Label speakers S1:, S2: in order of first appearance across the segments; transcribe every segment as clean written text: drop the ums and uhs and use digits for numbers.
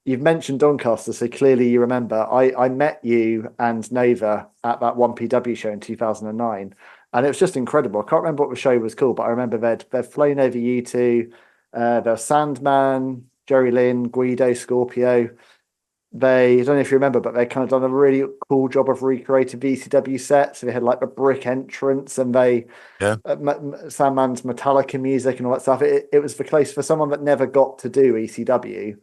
S1: you've mentioned Doncaster, so clearly you remember. I met you and Nova at that 1PW show in 2009, and it was just incredible. I can't remember what the show was called, but I remember they'd flown over you two. There was Sandman, Jerry Lynn, Guido, Scorpio. I don't know if you remember, but they kind of done a really cool job of recreating the ECW set. So they had like a brick entrance, and they
S2: Yeah.
S1: Sandman's Metallica music and all that stuff. It was the close for someone that never got to do ECW.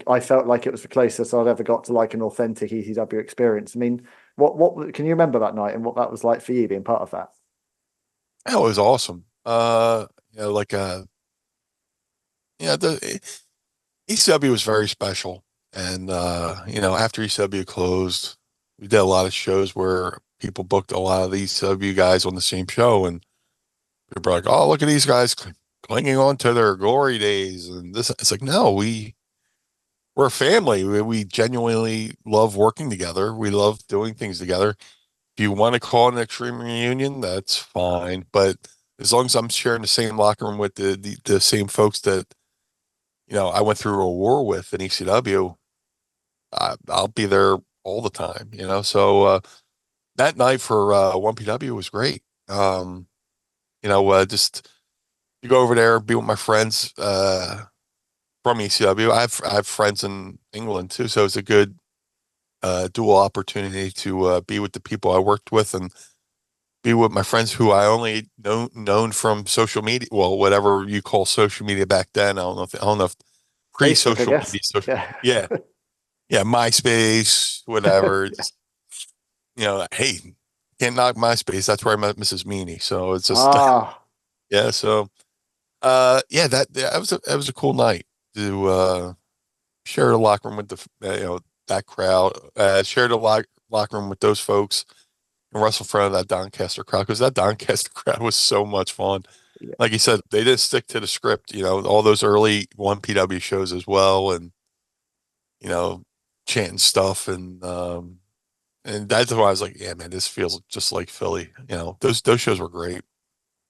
S1: I felt like it was the closest I'd ever got to like an authentic ECW experience. I mean, what can you remember that night and what that was like for you being part of that?
S2: That was awesome. Like the ECW was very special. And after ECW closed, we did a lot of shows where people booked a lot of the ECW guys on the same show, and people were like, "Oh, look at these guys clinging on to their glory days." And this, it's like, no, we're a family. We genuinely love working together. We love doing things together. If you want to call it an extreme reunion, that's fine. But as long as I'm sharing the same locker room with the same folks that, I went through a war with in ECW, I'll be there all the time, So that night for 1PW was great. Just you go over there, be with my friends from ECW. I have friends in England too, so it's a good dual opportunity to be with the people I worked with and be with my friends who I only known from social media. Well, whatever you call social media back then. I don't know if
S1: Facebook, I
S2: pre-social
S1: guess.
S2: media, social,
S1: Yeah.
S2: yeah, yeah, MySpace, whatever.
S1: Yeah.
S2: Just hey, can't knock MySpace. That's where I met Mrs. Meanie. So it's just
S1: Ah,
S2: yeah. So yeah, that was a cool night to share the locker room with that crowd. Share the locker room with those folks and wrestle in front of that Doncaster crowd because that Doncaster crowd was so much fun.
S1: yeah.
S2: Like you said, they didn't stick to the script. All those early 1PW shows as well, and you know, chanting stuff and that's why I was like, yeah, man, this feels just like Philly. Those shows were great.